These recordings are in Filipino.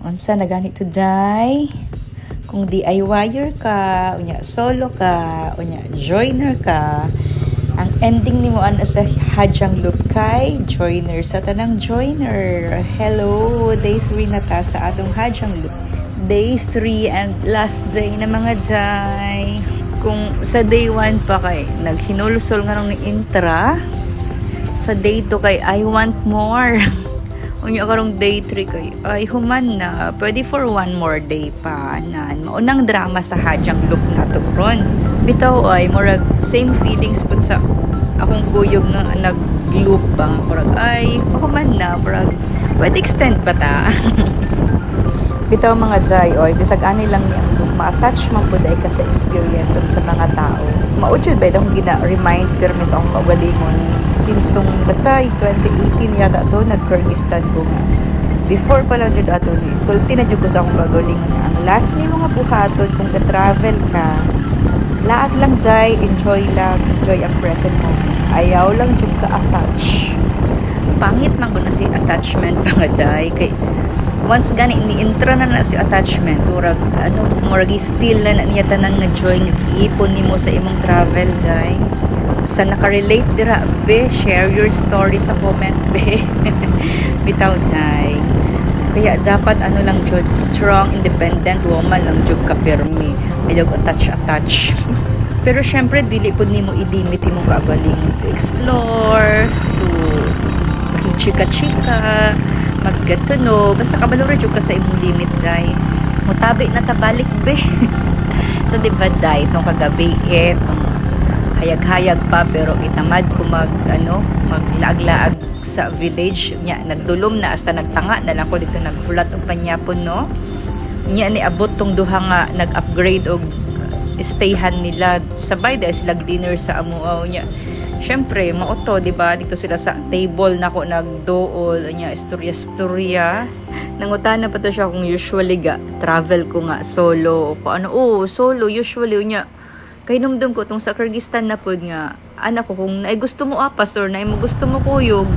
Unsa na ganito day? Kung DIYer ka, unya solo ka, unya joiner ka, ang ending nimo ana sa Hadyang Loop kay joiner sa tanang joiner. Hello, day 3 na ta sa atong Hadyang Loop. Day 3 and last day na mga day. Kung sa day 1 pa kay naghinulusol nga nung ni intra, sa day 2 kay I want more. Unya karong day 3 kay ay human na pwede for one more day pa nan maunang drama sa Hadyang Loop na to ron. Bitaw ay murag same feelings pud sa akong kuyog nga nag-loop ba murag ay human na murag pwede extend pa ta. Bitaw mga jay oy bisag ani lang ni ang loop ma-attach man pud ay ka sa experience ug sa mga tao. Mao jud ba dong gina-remind permis akong magalingon since tong basta 2018 yata to nag-Kyrgyzstan ko nga. Before pa lang jud ato ni sulti na jud ko sa akong magalingon nga ang last ni mga buhaton kung ka-travel ka laag lang jay, enjoy ang present moment. Ayaw lang jud ka attach. Pangit man gud na si attachment mga jay kay once gani ni-intra na si attachment murag murag still na niya tanan nga joy nga giipon nimo sa imong travel jay. Sa nakarelate dira be share your story sa comment be. Bitaw jay kaya dapat lang jud strong independent woman lang jud ka pirmi ayaw attach. Pero syempre dili pud nimo i-limit imong kagalingon to explore to chika-chika mag-get to know basta kabalo ra jud ka sa imong limit jay mutabi na tabalik be. So di ba day itong kagabi hayag-hayag pa pero itamad ko maglaag-laag sa village nya nagdulom na hasta nagtanga na lang ko dito naghulat og panyapon no nya ni abot tong duha nga nag-upgrade og stayhan nila sabay dahil sila dinner sa amuaw nya syempre mauto di ba dito sila sa table nako nagdool nya istorya nangutana pa to siya kung usually travel ko nga solo o solo usually nya kay numdum ko tong sa Kyrgyzstan na pod nga anak ko kung ay gusto mo apas or na mo gusto mo kuyog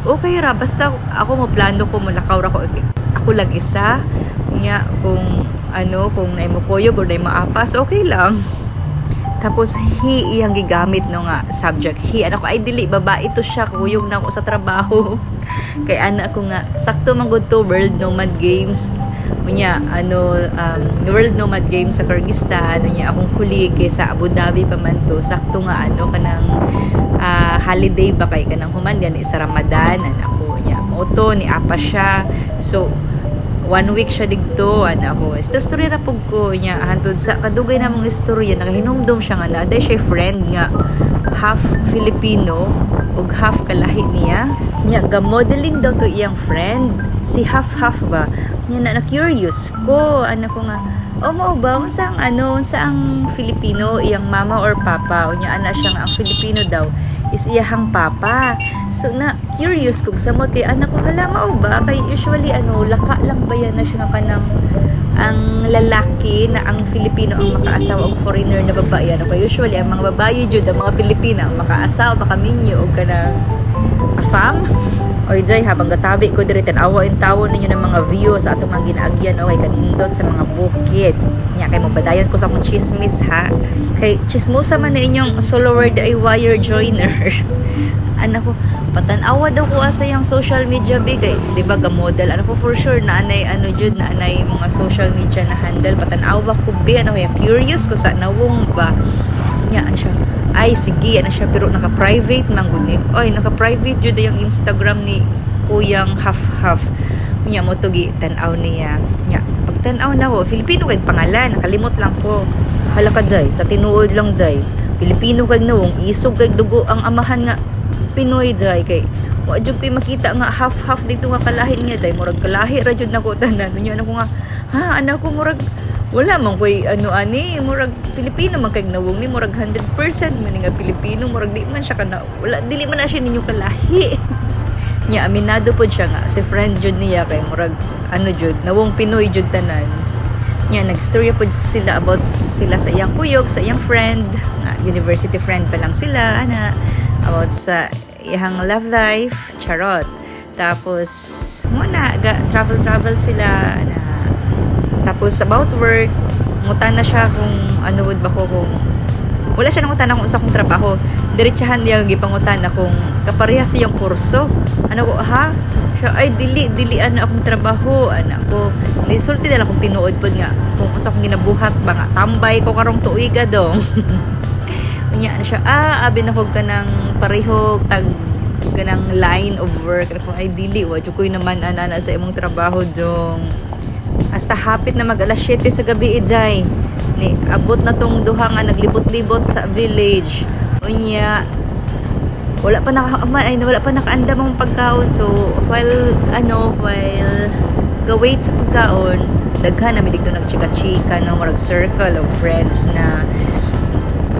okay ra basta ako mo plano ko mulakaw ra ko ako lang isa nya kung kung na mo kuyog or na mo apas okay lang. Tapos he iyang gigamit no nga subject he anak ko ay dili babae to siya kuyog na ako sa trabaho. Kay anak ko nga sakto man gud to World Nomad Games unya World Nomad Games sa Kyrgyzstan unya akong kulig sa Abu Dhabi pa man to sakto nga kanang holiday ba kay kanang human gani sa Ramadan anak ko unya moto ni apa siya so 1 week siya digto ko story ra pug ko nya hantod sa kadugay namong istorya nakahinumdom siya nga naday siya friend nga half Filipino ug half kalahi niya nya ga modeling daw to iyang friend si half ba nya na curious ko ko nga mao ba unsa ang Filipino iyang mama or papa unya ana siya nga ang Filipino daw is iyahang papa so na curious kung samot kay anak ko hala mao ba kay usually laka lang ba yan na siya nga kanang ang lalaki na ang Filipino ang makaasawa og foreigner na babae kay usually ang mga babae jud ang mga Pilipina ang makaasawa makaminyo og kanang afam. Oy jay habang gatabi ko diri tan-awa in tawo ninyo ng mga views sa atong mga ginaagyan okay kanindot sa mga bukid nya kay mabadayon ko sa akong chismis ha kay chismosa man na inyong solo word ay wire joiner. Anak ko patan-awa daw ko sa yang social media big kay di ba ga model ko for sure na anay jud na anay mga social media na handle patan-awa ko be kaya curious ko sa nawong ba nya siya ay sige siya pero naka-private man gud ni oy naka-private jud yung Instagram ni kuyang half nya mo to gi tan-aw niya nya pag tan-aw na ko Filipino kay pangalan nakalimot lang ko hala ka jay sa tinuod lang jay Filipino kay nawong isog kay dugo ang amahan nga Pinoy jay kay wa jud koy makita nga half dito nga kalahi niya day murag kalahi ra jud nako tanan nya ko nga ha anak ko murag wala man koy murag Pilipino man kay nawong ni murag 100% man nga Pilipino murag di man siya kana wala dili man na siya ninyo kalahi. Nya aminado pod siya nga si friend jud niya kay murag jud nawong Pinoy jud tanan. Nya nagstorya pod sila about sila sa iyang kuyog sa iyang friend university friend pa lang sila about sa iyang love life charot. Tapos muna travel sila na. Tapos about work, ngutan na siya kung ano would ba ko kung wala siya nangutan kung unsa kong trabaho. Diretsahan niya gipangutan na kung kaparehas siyang kurso. Ano ko ha? Siya ay dili ano akong trabaho, anak ko. Nisulti na lang kung tinuod pod nga kung unsa akong ginabuhat ba nga tambay ko karong tuiga dong. Unya siya abi na kog kanang pareho tag kanang line of work. Ako ay dili wa jud koy naman ana sa imong trabaho dong. Hasta hapit na mag alas 7 sa gabi ijay. Ni abot na tong duha nga naglibot-libot sa village. Unya wala pa nakaandam ang pagkaon. So while ga-wait sa pagkaon, daghan na mi dito nagchika-chika no marag circle of friends na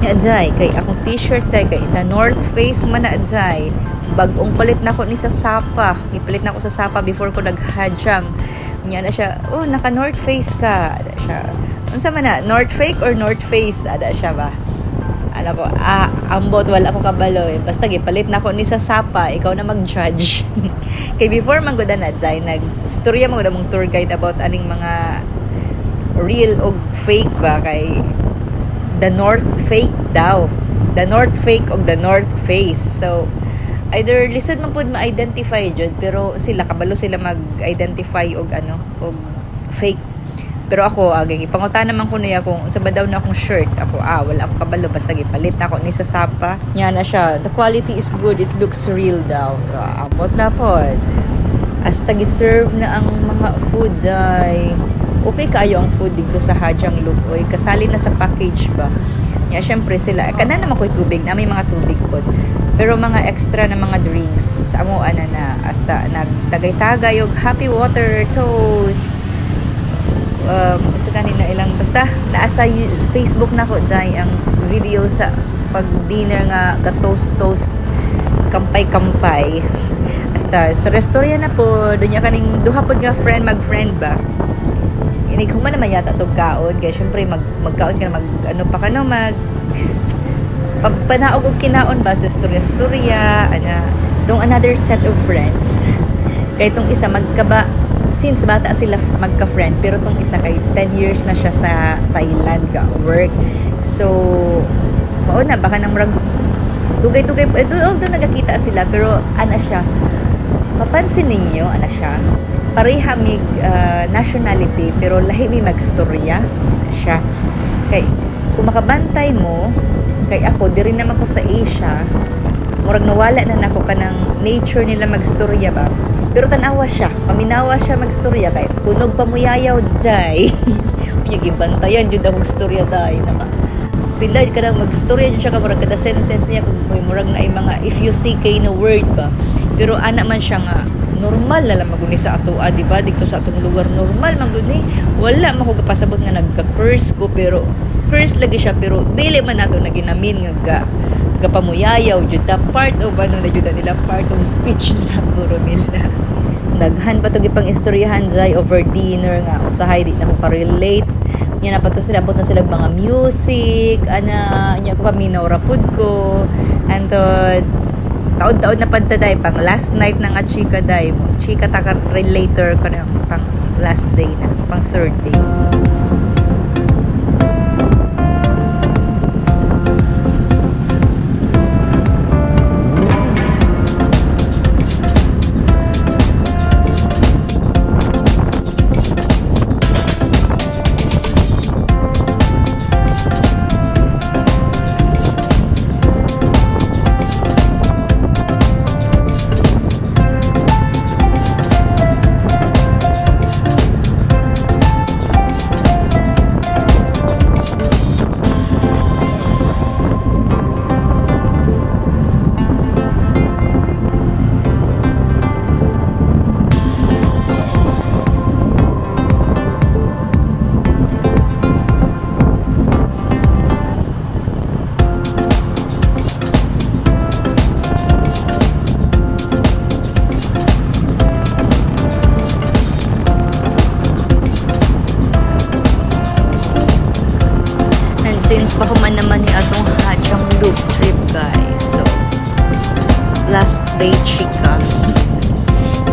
ajay kay akong t-shirt kay the North Face man na ajay. Bagong palit na ko ni sa Sapa. Ipalit na ko sa Sapa before ko naghajam. Nya na siya, naka North Face ka. Ada siya. Unsa man na, North Fake or North Face? Ada siya ba? Ano ko, ambot wala ko kabalo eh. Basta gipalit na ko ni sa Sapa, ikaw na mag-judge. Kay before man gud na jay nag-storya mo mong tour guide about aning mga real o fake ba kay the North Fake daw. The North Fake o the North Face. So either lisod man pud ma-identify jud pero sila kabalo sila mag-identify og og fake. Pero ako gipangutan naman ko niya kung unsa ba daw na akong shirt. Ako wala ako kabalo basta gipalit na ako ni sa Sapa. Nya na siya. The quality is good. It looks real daw. Amot na pod. Hasta gi-serve na ang mga food ay okay kaayo ang food dito sa Hajang Loop. Oy, kasali na sa package ba. Nya syempre sila kana naman ko'y tubig na may mga tubig pod. Pero mga extra na mga drinks, amo na hasta nagtagay-tagay og happy water toast. So kanina ilang basta naasa Facebook na ko dai ang video sa pag dinner nga ga toast kampay hasta storya na po dunya kaning duha pod nga friend ba ini kung man naman yata tog kaon kay syempre magkaon ka na panaog og kinaon ba so storya tong another set of friends kay tong isa since bata sila magka-friend pero tong isa kay 10 years na siya sa Thailand ka work so mao na baka nang murag dugay-dugay although nagakita sila pero siya papansin ninyo siya pareha mig nationality pero lahi mi magstorya siya kay kung makabantay mo kay ako diri naman ko sa Asia murag nawala na nako kanang nature nila magstorya ba pero tanawa siya paminawa siya magstorya kay punog pamuyayaw day unya gibantayan jud ang magstorya day naka pila ka na magstorya jud siya ka murag kada sentence niya kung murag na ay mga if you see kay no word ba pero ana man siya nga normal na lang maguni sa atoa di ba dito sa atong lugar normal maguni wala man ko pasabot nga nagka-curse ko pero curse lagi siya pero dili man nato na ginamin nga pamuyayaw jud ta part of na jud nila part of speech nila guro nila daghan pa to gipang istoryahan jay over dinner nga usahay di na ko ka-relate nya na pa to sila abot na sila mga music nya ko paminaw rapud ko antod taod-taod na padtaday pang last night na nga chika day mo chika ta relator ko na pang last day na pang third day. since pahuman naman ni atong Hajang Loop trip guys. So last day chika.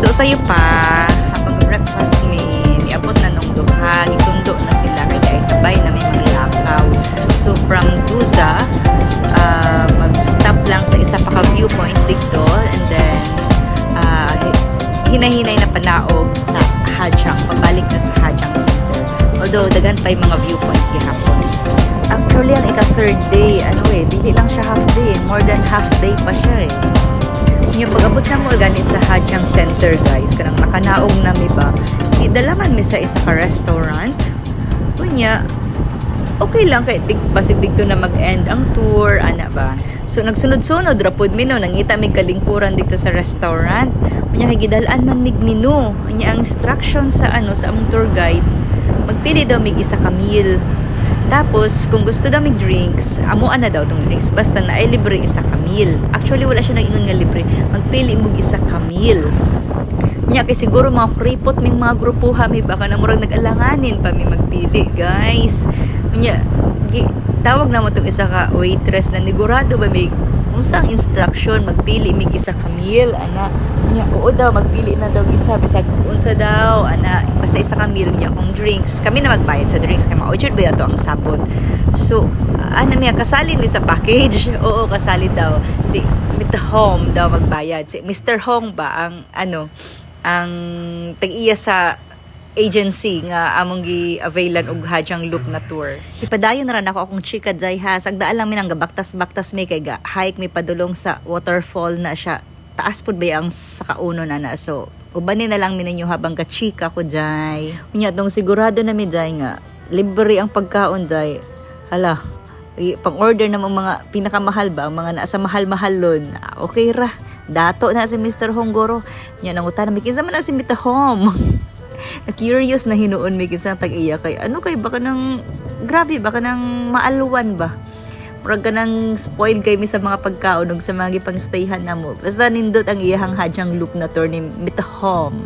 So sayo pa, habang breakfast mi, niabot na nung duha, isundo na sila kaya sabay na may mga lakaw. So from Duza, mag-stop lang sa isa pa ka viewpoint dito and then hinahinay na panaog sa Hajang, pabalik na sa Hajang Center. Although dagan pa yung mga viewpoint gihapon. Actually, ang ika-third day, dili lang siya half day, more than half day pa siya eh. Yung pag-abot na mo ganit sa Hajang Center guys, kanang nakanaog na mi ba, idalaman mi sa isa ka restaurant. Kunya, okay lang kay basig dito na mag-end ang tour, ana ba. So nagsunod-sunod rapod mi no, nangita mi kalingkuran dito sa restaurant. Kunya kay gidalaan man mig menu. Kunya ang instruction sa sa among tour guide, magpili daw mig isa ka meal. Tapos, kung gusto daw may drinks, amuan na daw tong drinks. Basta na ay libre isa ka meal. Actually, wala siya nag-ingon nga libre. Magpili mo isa ka meal. Nya kay siguro mga kuripot may mga grupuha may baka na murag nag-alanganin pa may magpili, guys. Nya tawag na mo tong isa ka waitress na nigurado ba may unsang instruction magpili mig isa ka meal ana. Nya oo daw magpili na daw isa bisag unsa daw ana basta isa ka meal nya kung drinks kami na magbayad sa drinks kay ma-order ba yato ang sabot. So miya kasali ni sa package. Oo kasali daw si Mr. Hong daw magbayad. Si Mr. Hong ba ang ang tag-iya sa agency nga among gi-availan og Hajang Loop na tour. Ipadayon na ran ako akong chika dai ha. Sagdaan lang mi nang gabaktas-baktas mi kay ga hike mi padulong sa waterfall na siya. Taas pud ba ang sa kauno na So ubanin na lang mi ninyo habang ka chika ko dai. Unya dong sigurado na mi dai nga libre ang pagkaon dai. Hala, pang-order na mga pinakamahal ba ang mga nasa mahal-mahalon. Okay ra. Dato na si Mr. Honggoro. Nya nangutan na mi kinsa man na si Mr. Hom. Na-curious na hinuon may kisang tag-iya kay kay baka nang grabe baka nang maalwan ba murag ka nang spoil kay mi sa mga pagkaon ug sa mga gipang-stayhan na mo basta nindot ang iyahang Hajang Loop na tour ni Mitahom.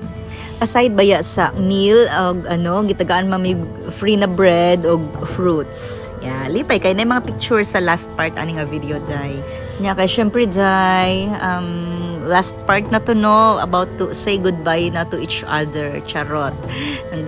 Aside baya sa meal og gitagaan mamig free na bread og fruits. Lipay kay na mga picture sa last part ani nga video dai. Nya kay syempre dai last part na to no about to say goodbye na to each other. Charot.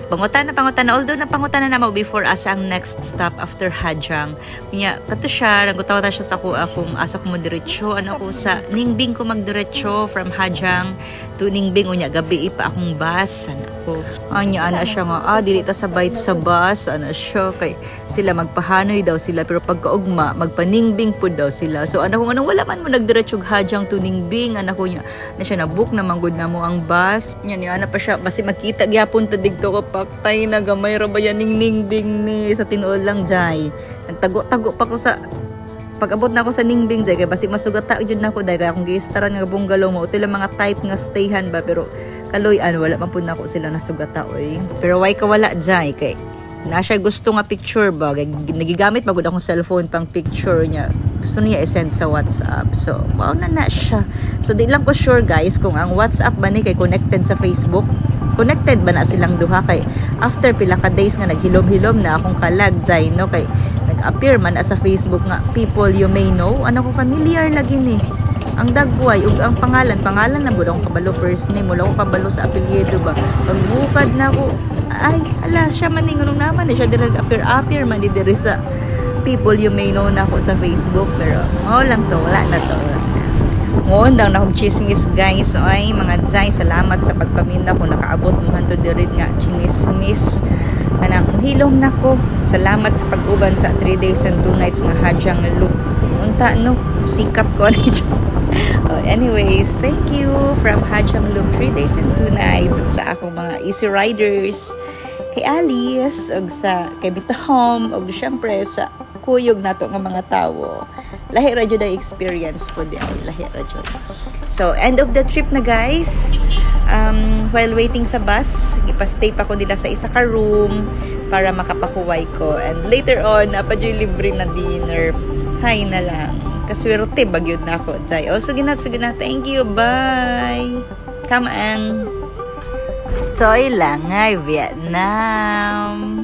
Pangutan na although napangutan na mo before asa ang next stop after Hajang. Nya kato siya nagutaw siya sa akong asa ko mo diretso ko sa Ningbing ko magdiretso from Hajang to Ningbing unya gabi pa akong bus ko. Anya ana siya nga dili ta sabay sa bus ana siya kay sila magpahanoy daw sila pero pagkaugma magpaningbing pud daw sila. So ko anong wala man mo nagdiretso Hajang to Ningbing ko niya na siya na book na manggod na mo ang bus niya ana pa siya basi makita gyapon ta digto ko paktay na gamay ra ba yan Ningbing ni sa tinuod lang jay nagtago-tago pa ko sa pag-abot na ako sa Ningbing jay kay basi masugata jud na ko dai kay akong giistaran nga bungalow mo uto lang mga type nga stayhan ba pero kaloy wala man pud nako sila nasugata oy pero why ka wala jay kay na siya gusto nga picture ba nagigamit magud akong cellphone pang picture niya gusto niya i-send sa WhatsApp so mao na siya so di lang ko sure guys kung ang WhatsApp ba ni kay connected sa Facebook connected ba na silang duha kay after pila ka days nga naghilom-hilom na akong kalag jay no kay nag-appear man sa Facebook nga people you may know ko familiar lagi ni ang dagway ug ang pangalan na bud akong kabalo first name wala ko kabalo sa apelyido ba pagbukad na ko ay ala siya man ngunong naman siya direct appear man di diri sa people you may know na ako sa Facebook pero lang to wala na to ngon daw na akong chismis guys so ay mga jay salamat sa pagpaminda ko nakaabot mo hanto diri nga chismis kanang hilom na ko salamat sa pag-uban sa 3 days and 2 nights nga Hajang Loop unta no sikat ko ni anyways, thank you from Hajang Loop 3 days and 2 nights ug sa akong mga easy riders kay Alice ug sa kay Bitahom ug syempre sa kuyog nato nga mga tawo. Lahi ra jud ang experience po di ay lahi ra jud. So end of the trip na guys. While waiting sa bus, ipastay pa ko nila sa isa ka room para makapakuway ko and later on napadyoy libre na dinner. Hay na lang. Kaswerte bagyod na ako. Sige na. Thank you. Bye. Come on. Toy lang ay Vietnam.